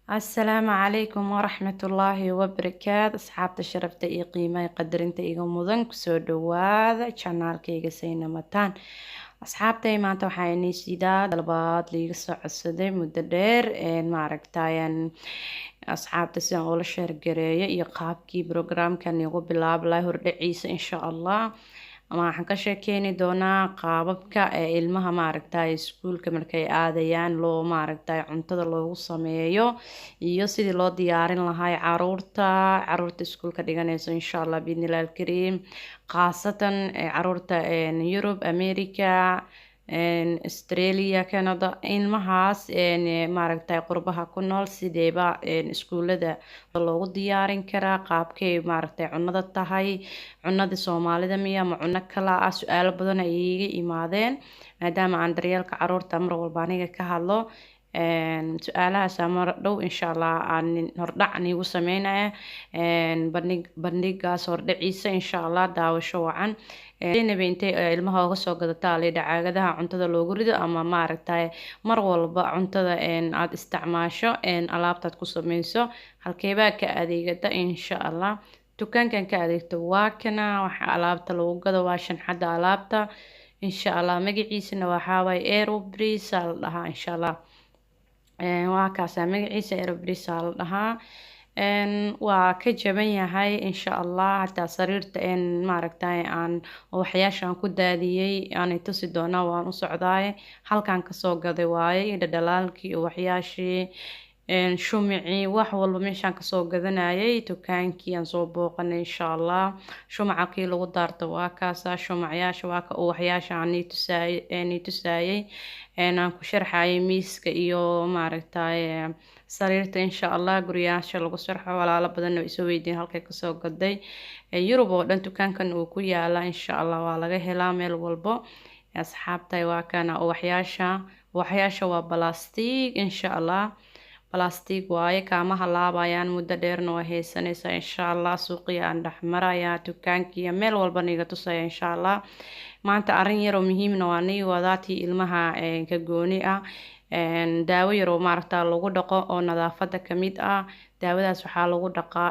السلام عليكم ورحمة الله وبركاته أصحاب شرفت إي قيمة قدرنت إيغا مدن كسو دواذا channel كيغا سينا متان أصحابتي maanta waxaa inii sidaa dalbaad liiga soo codsaday muddo dheer maaragtayan asxaabta sidaan ula sheergareeyo iyo qaabkii programkan igu bilaabi lahaa hordhaciisa insha allah waxaan ka sheekeeni doonaa qaababka ilmaha maaragtay iskuulka markay aadayaan loo maaragtay cuntada loogu sameeyo iyo sidii loo diyaarin lahaa caruurta iskuulka dhiganayso insha allah biidnillahi alkariim khaasatan caruurta Yurub America Australia Canada ilmahaas maaragtay qurbaha ku nool sideeba iskuulada loogu diyaarin karaa qaabkay maaragtay cunada tahay cunada Soomaalida miya ama cuno kala ah su'aalo badan ay iga imaadeen maadaama aan daryeelka caruurta mar walba aniga ka hadlo su-aalahaas mar dhow insha allah aan hordhac niigu sameynaya bandhigaas hordhaciisa insha allah daawasho wacan intay ilmaha uga soo gadataa lidha caagadaha cuntada loogu rido ama maaragtay mar walba cuntada aad isticmaasho alaabtaad ku sameyso halkeebaa ka adeegata insha allah dukaankan ka adeegto waa kana waxa alaabta lagu gado waa shanxada alaabta insha allah magaciisana waxaa waaye Aerobreeze la dhahaa insha allah waa kaasaa magaciisa Aerobreeze la dhahaa waa ka jaban yahay insha allah hataa sariirta maaragtay aan waxyaashaan ku daadiyay aanay tusi doonaa waan u socdaay halkaan kasoo gaday waaye dhadhalaalkii iyo waxyaashii shumicii wax walba meeshaan kasoo gadanayay dukaankii aan soo booqanay insha allah shumaca kii lagu daarto waa kaasaa shumacyaasha waa ka waxyaasha aan nii tusaayay aan ku sharxayay miiska iyo maaragtay sariirta insha allah guriyaasha lagu sharxo walaalo badan oo isoo weydiin halkay kasoo gaday Yurub oo dhan dukaankan uu ku yaala insha allah waa laga helaa meel walbo asxaabtay waa kana waxyaasha waa plastic insha allah plastic waaye kaama halaabayaan muddo dheerna waa haysanaysaa insha allah suuqiya aan dhex marayaa dukaankiya meel walba niga tusaya insha allah maanta arrin yar oo muhiimna waa nii wadaatii ilmaha ka gooni ah daawo yar oo maaragta lagu dhaqo oo nadaafada ka mid ah daawadaas waxaa lagu dhaqaa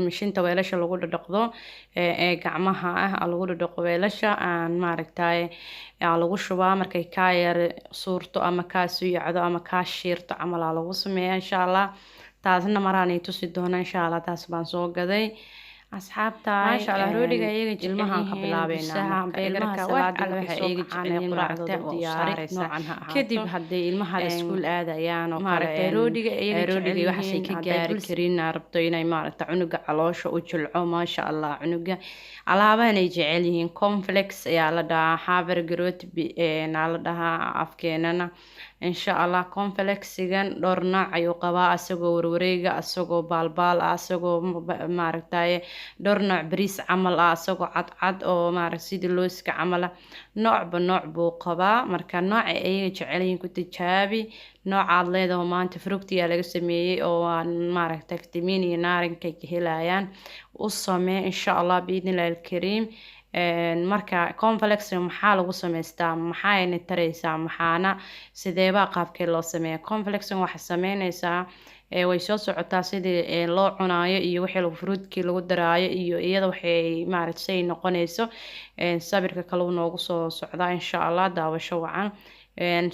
mishinta weelasha lagu dhaqdo gacmaha ah lagu dhaqo weelasha aan maaragtay lagu shubaa markay ka yar suurto ama ka suyacdo ama ka shiirto camal lagu sameeyaa insha allah taasna maraan ay tusi doona insha allah taas baan soo gaday asxaabta maasha allah roodiga iyaga ilmahan ka bilaabeynaa beegarka salaada waxa iyaga jecel quraacda diyaaraysa kadib haday ilmaha iskuul aadayaan oo maaragtay roodiga waxa ay ka gaari karin rabto inay maaragtay cunuga caloosha u jilco maasha allah cunuga alaabahan ay jecel yihiin complex ayaa la dhahaa haber growth la dhahaa afkeenana insha allah complexigan dhowr nooc ayuu qabaa asagoo warwareega asagoo baalbaal ah asagoo maaragtay dhowr nooc bariis camal ah asagoo cadcad oo maaragtay sidii looska camal ah noocba nooc buu qabaa marka nooca ayaga jecel yihiin ku tijaabi noocaad leedahay maanta fructiga laga sameeyay oo maaragtay fitamiin iyo naarinka ka helayaan u samee insha allah biidnillahi alkariim marka complex maxaa lagu sameystaa maxayna taraysaa maxaana sideeba qaabkee loo sameeyaa complex waxa sameynaysaa way soo socotaa sidii loo cunaayo iyo wixii lagu fruitkii lagu daraayo iyo iyada waxay maaragtay noqonayso sabirka kale uu noogu soo socdaa insha allah daawasho wacan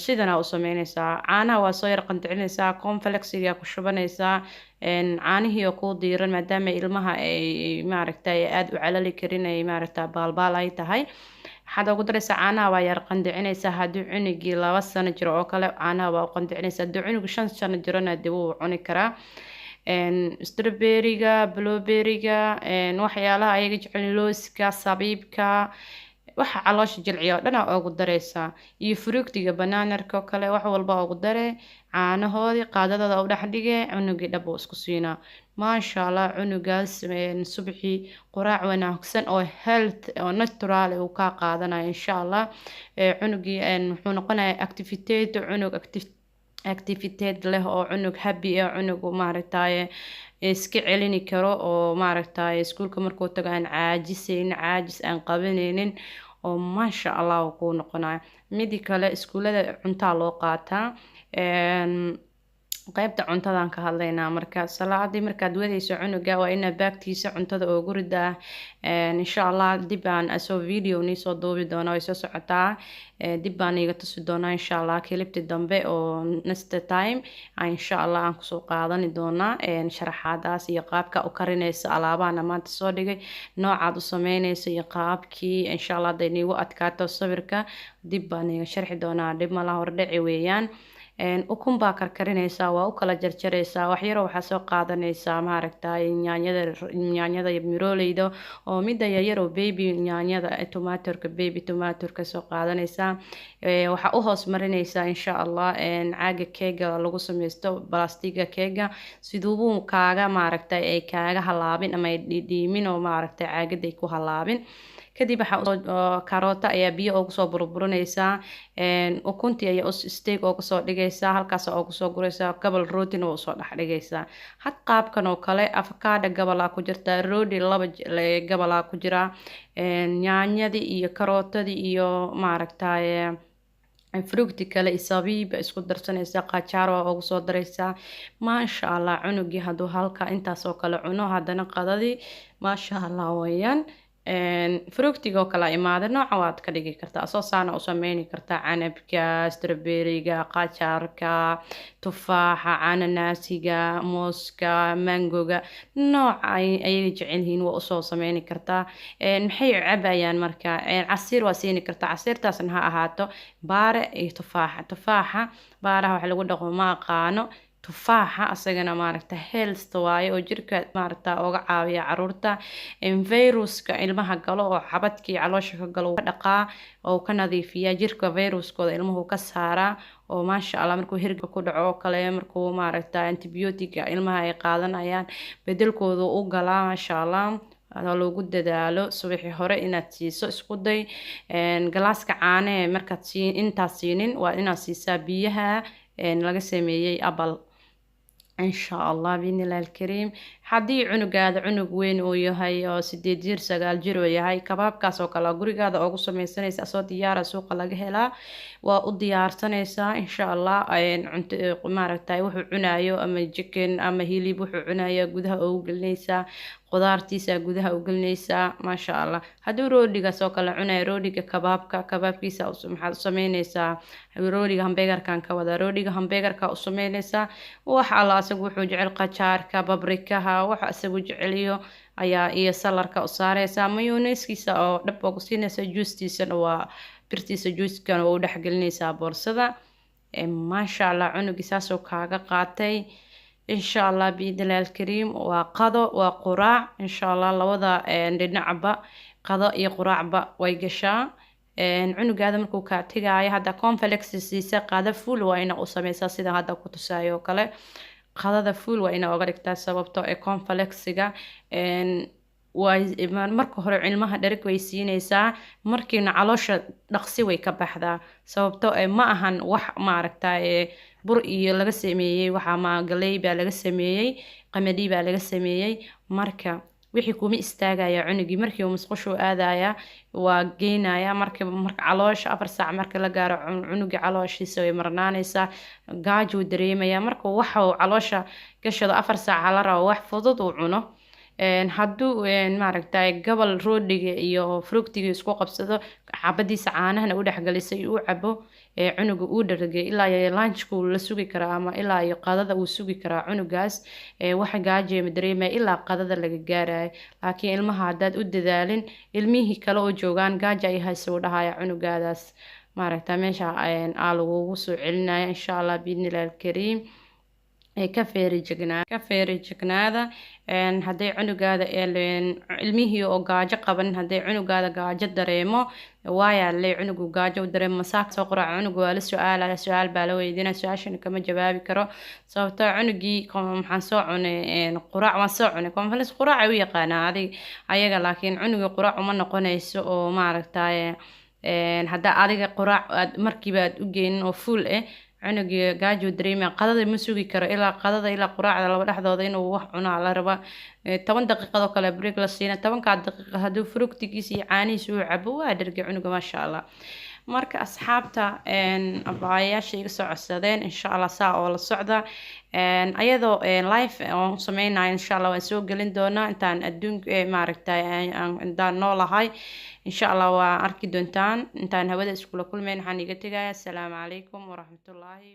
sidana u sameynaysaa caanaha waa soo yar qandacinaysaa complexiga ku shubanaysaa caanihii oo ku diiran maadaama ilmaha ay maaragtay aad u calali karin ay maaragtay baalbaal ay tahay waxaad ugu daraysaa caanaha waa yar qandacinaysaa haddii cunugii 2 sano jiro oo kale caanaha waa qandacinaysaa haddii cunugu 5 sano jirona dib uu cuni karaa strawberryga blueberryga waxyaalaha ayaga jecel looska sabiibka waxa caloosha jilciyo dhana ugu dareysaa iyo fructiga banaanarka kale wax walba ugu dare caanahoodii qaadadada u dhex dhige cunugii dhab uu isku siinaa maasha allah cunugaas subaxii quraac wanaagsan oo health oo natural uu ka qaadanayo insha allah cunugii wuxuu noqonayaa activity leh oo cunug happy ah cunug maaragtay iska celini karo oo maaragtay iskuulka markuu tago aan caajis aan qabanaynin oo maasha Allah uu kuu noqonayo. Midi kale iskuulada cuntaa loo qaataa qaybta cuntadan ka hadlaynaa marka salaadii markaad wadayso cunuga waa inaad baagtiisa cuntada ugu ridaa insha Allah dib aan asoo video ni soo duubi doona way soo socotaa dib baan iga tusi doonaa insha Allah kilibti dambe oo next time insha Allah aan kusoo qaadani doonaa sharaxaadaas iyo qaabka u karinaysa alaabaha maanta soo dhigay noocaad u sameynaysa iyo qaabkii insha Allah haday nigu adkaato sawirka dib baan iga sharxi doonaa dib ma la hordhici weeyaan ukun baa karkarinaysaa waa u kala jarjaraysaa wax yar waxaa soo qaadanaysaa maaragtay yaanyada miroleyda oo midda yar oo baby yaanyada tomaatorka baby tomaatorka soo qaadanaysaa waxaa u hoos marinaysaa insha Allah caaga keega lagu sameysto plastiga keega siduu kaaga maaragtay ay kaaga halaabin ama ay dhiimin oo maaragtay caagaday ku halaabin kadib waxa karoota ayaa biyo ugu soo burburinaysaa ukuntii ayaa steak ugu soo dhigaysaa halkaas ugu soo guraysaa gabal rootina u soo dhex dhigaysaa had qaabkan oo kale avocado gabala ku jirta rooti laba gabala ku jira yaanyadii iyo karootadii iyo maaragtay fruit kale isabiib isku darsanaysa qajaar oo ugu soo daraysaa maasha Allah cunugii haduu halka intaas oo kale cuno hadana qadadii maasha Allah weeyaan fruitiga oo kala imaada nooca waad ka dhigi kartaa asoo saana u sameeyni kartaa canabka strawberryga qajaarka tufaaxa cananaasiga mooska mangoga nooca ay jecel yihiin waa usoo sameeyni kartaa maxay cabayaan marka casiir waa siini kartaa casiirtaasna ha ahaato baare iyo tufaaxa baaraha waxa lagu dhaqo ma aqaano tufaaxa asagana maaragta health waaye oo jirka maaragta uga caawiya caruurta viruska ilmaha galo oo xabadkii caloosha ka galo dhaqaa oo ka nadiifiya jirka viruskooda ilmuhu ka saara oo maasha Allah markuu hirga ku dhaco kale markuu maaragta antibiotic ilmaha ay qaadanayaan bedelkooda u galaa maasha Allah loogu dadaalo subaxii hore inaad siiso isku day galaaska caano markaad intaas siinin waa inaad siisaa biyaha laga sameeyay apple إن شاء الله بإذن الله الكريم حدي عنق هذا عنق وين وياهي أو سديد جير سجال جير وياهي كباب كاسو كلا قريق هذا أو قصة من سنة أسود ديار سوق لجهلا والديار سنة إن شاء الله عند مارتاي وحو عنايو أما جكن أما هيلي وحو عنايو جودها أو قلنيسا qudaartiisa gudaha u gelinaysaa maasha Allah haduu roodiga soo kala cunay roodiga kabaabkiisa maxaad u sameynaysaa roodiga hamburgerkan ka wada roodiga hamburgerka u sameynaysaa wax Allah asagu wuxuu jecel qajaarka babrikaha wax asagu jeceliyo ayaa iyo salarka u saaraysaa mayonnaise-kiisa oo dhab ugu siinaysa juice-tiisa waa birtiisa juice-kan oo u dhex gelinaysaa boorsada maasha Allah cunugiisaas oo kaaga qaatay إن شاء الله بإذن الله الكريم وقضى وقراع إن شاء الله لوضع لنعبا قضاء يقراع با ويقشا عنق هذا مركو كاتيغاي هذا كونفلكس سيسا قادا فول وإنا أصميسا سيدا هذا كتسايو كالي قادا فول وإنا أغريكتا سببتو كونفلكسيغا marka hore cilmaha dherig way siinaysaa markiina caloosha dhaqsi way ka baxdaa sababtoo ma ahan wax maaragtay bur iyo laga sameeyay waxa ma galay baa laga sameeyay qamadi baa laga sameeyay marka wixii kuma istaagaya cunugii markii uu musqusho aadaya waa geenaya marka caloosha 4 saac marka la gaaro cunugii calooshiisa way marnaanaysaa gaajo dareemaya marka waxa uu caloosha gashado 4 saac la rabo wax fudud uu cuno hadduu maaragtay gabal roodiga iyo fruitiga isku qabsado xabadiisa caanaha u dhaxgalisay uu cabo cunuga uu dhargay ilaa lunchku la sugi karaa ama ilaa qadada uu sugi karaa cunugaas waxa gaajeema dareemay ilaa qadada laga gaaray laakiin ilmaha hadaad u dadaalin ilmihii kale oo joogan gaaja ay hayso dhahaya cunugaadaas maaragtay meesha lagu soo celinaya insha Allah biidnillaahi kariim ka feeri jignaada hadday cunugaada ilmihii oo gaajo qaban hadday cunugaada gaajo dareemo waayaa le cunugu gaajo u dareemo masaak soo qoraa cunugu waa la su-aal baa la weydiina su-aashana kama jawaabi karo sababtoo cunugii maxaan soo cunay quraac waan soo cunay conference quraac ay u yaqaanaa ayaga laakiin cunugii quraac uma noqonayso oo maaragtay hadda adiga quraac aad markiiba aad u geenin oo full cunuga gaajo dareema qadada ma sugi karo ilaa qadada ilaa quraacda laba dhexdooda inuu wax cunaa la raba 10 daqiiqado kale break la siina 10 daqiiqo hadduu fructigiisa iyo caanihiisa uu cabo waa dhergay cunuga maasha allah marka asxaabta abaayaasha iga soo codsadeen insha allah saa oo la socda ayadoo live oo sameynaayo insha allah waan soo gelin doonaa intaan adduunka maaragtay intaan noolahay insha allah waa arki doontaan intaan hawada iskula kulmeyn waxaan iga tegayaa asalaamu calaykum waraxmatullaahi